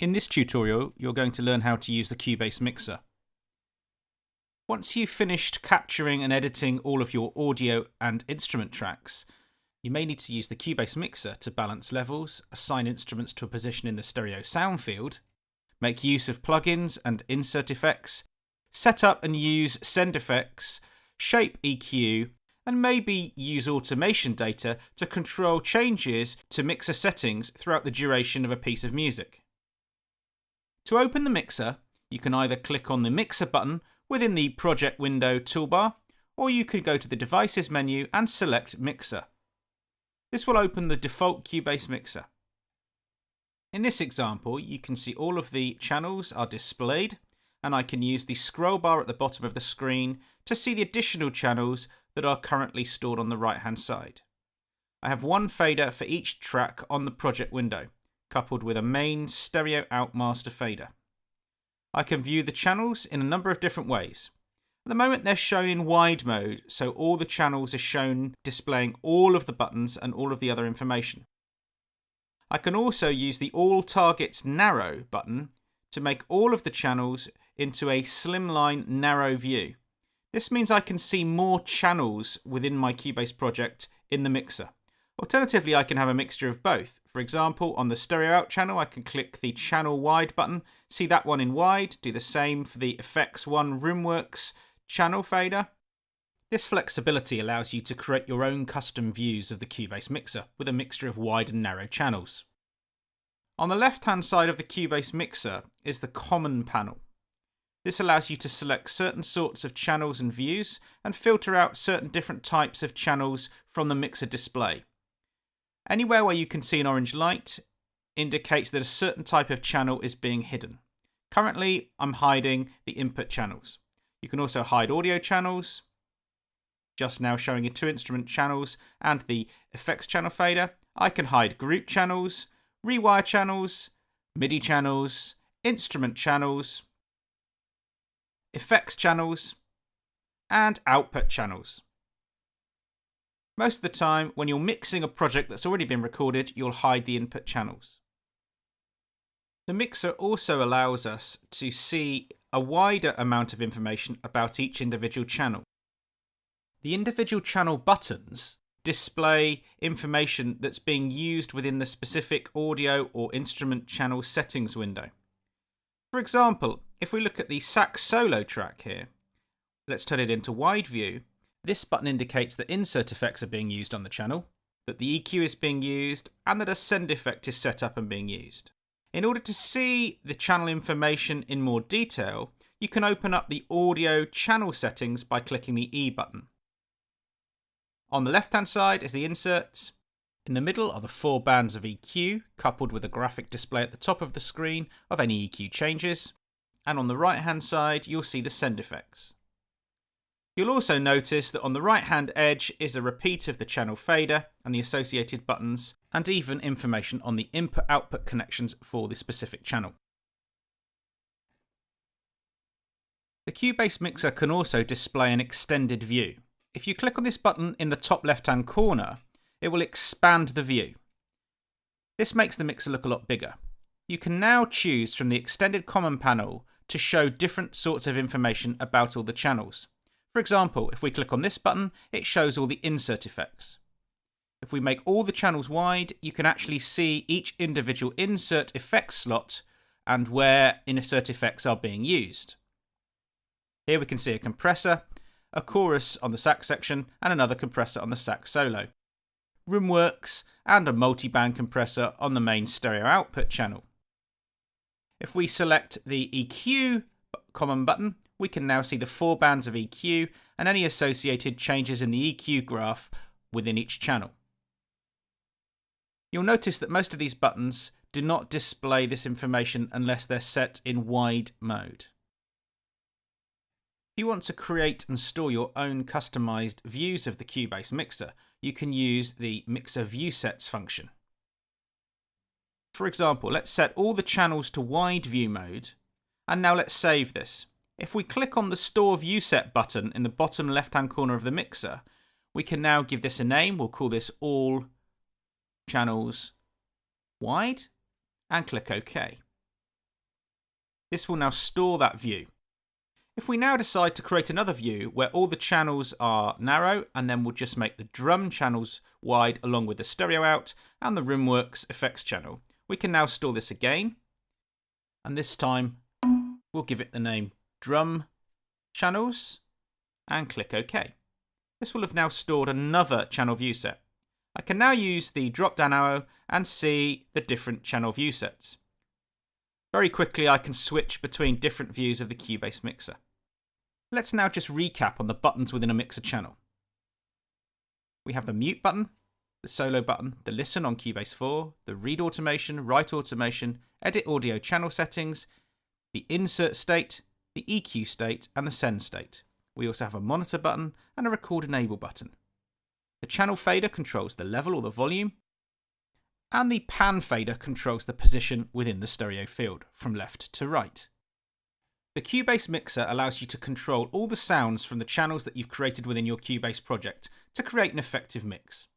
In this tutorial, you're going to learn how to use the Cubase mixer. Once you've finished capturing and editing all of your audio and instrument tracks, you may need to use the Cubase mixer to balance levels, assign instruments to a position in the stereo sound field, make use of plugins and insert effects, set up and use send effects, shape EQ, and maybe use automation data to control changes to mixer settings throughout the duration of a piece of music. To open the mixer, you can either click on the Mixer button within the Project window toolbar, or you could go to the Devices menu and select Mixer. This will open the default Cubase mixer. In this example, you can see all of the channels are displayed, and I can use the scroll bar at the bottom of the screen to see the additional channels that are currently stored on the right-hand side. I have one fader for each track on the Project window, coupled with a main stereo out master fader. I can view the channels in a number of different ways. At the moment they're shown in wide mode, so all the channels are shown displaying all of the buttons and all of the other information. I can also use the All Targets Narrow button to make all of the channels into a slimline narrow view. This means I can see more channels within my Cubase project in the mixer. Alternatively, I can have a mixture of both. For example, on the stereo out channel, I can click the channel wide button, see that one in wide, do the same for the Effects 1 Roomworks channel fader. This flexibility allows you to create your own custom views of the Cubase mixer with a mixture of wide and narrow channels. On the left-hand side of the Cubase mixer is the Common panel. This allows you to select certain sorts of channels and views and filter out certain different types of channels from the mixer display. Anywhere where you can see an orange light indicates that a certain type of channel is being hidden. Currently, I'm hiding the input channels. You can also hide audio channels, just now showing you 2 instrument channels and the effects channel fader. I can hide group channels, rewire channels, MIDI channels, instrument channels, effects channels, and output channels. Most of the time, when you're mixing a project that's already been recorded, you'll hide the input channels. The mixer also allows us to see a wider amount of information about each individual channel. The individual channel buttons display information that's being used within the specific audio or instrument channel settings window. For example, if we look at the sax solo track here, let's turn it into wide view. This button indicates that insert effects are being used on the channel, that the EQ is being used, and that a send effect is set up and being used. In order to see the channel information in more detail, you can open up the audio channel settings by clicking the E button. On the left-hand side is the inserts. In the middle are the 4 bands of EQ, coupled with a graphic display at the top of the screen of any EQ changes. And on the right-hand side, you'll see the send effects. You'll also notice that on the right-hand edge is a repeat of the channel fader and the associated buttons, and even information on the input-output connections for the specific channel. The Cubase mixer can also display an extended view. If you click on this button in the top left-hand corner, it will expand the view. This makes the mixer look a lot bigger. You can now choose from the extended Common panel to show different sorts of information about all the channels. For example, if we click on this button, it shows all the insert effects. If we make all the channels wide, you can actually see each individual insert effects slot and where insert effects are being used. Here we can see a compressor, a chorus on the sax section, and another compressor on the sax solo, Roomworks, and a multi-band compressor on the main stereo output channel. If we select the EQ Common button, we can now see the 4 bands of EQ and any associated changes in the EQ graph within each channel. You'll notice that most of these buttons do not display this information unless they're set in wide mode. If you want to create and store your own customized views of the Cubase mixer, you can use the Mixer View Sets function. For example, let's set all the channels to wide view mode, and now let's save this. If we click on the Store View Set button in the bottom left-hand corner of the mixer, we can now give this a name. We'll call this All Channels Wide, and click OK. This will now store that view. If we now decide to create another view where all the channels are narrow, and then we'll just make the drum channels wide along with the stereo out and the Rimworks effects channel, we can now store this again. And this time we'll give it the name drum channels and click OK. This will have now stored another channel view set. I can now use the drop down arrow and see the different channel view sets. Very quickly I can switch between different views of the Cubase mixer. Let's now just recap on the buttons within a mixer channel. We have the mute button, the solo button, the listen on Cubase 4, the read automation, write automation, edit audio channel settings, the insert state, the EQ state and the send state. We also have a monitor button and a record enable button. The channel fader controls the level or the volume, and the pan fader controls the position within the stereo field from left to right. The Cubase mixer allows you to control all the sounds from the channels that you've created within your Cubase project to create an effective mix.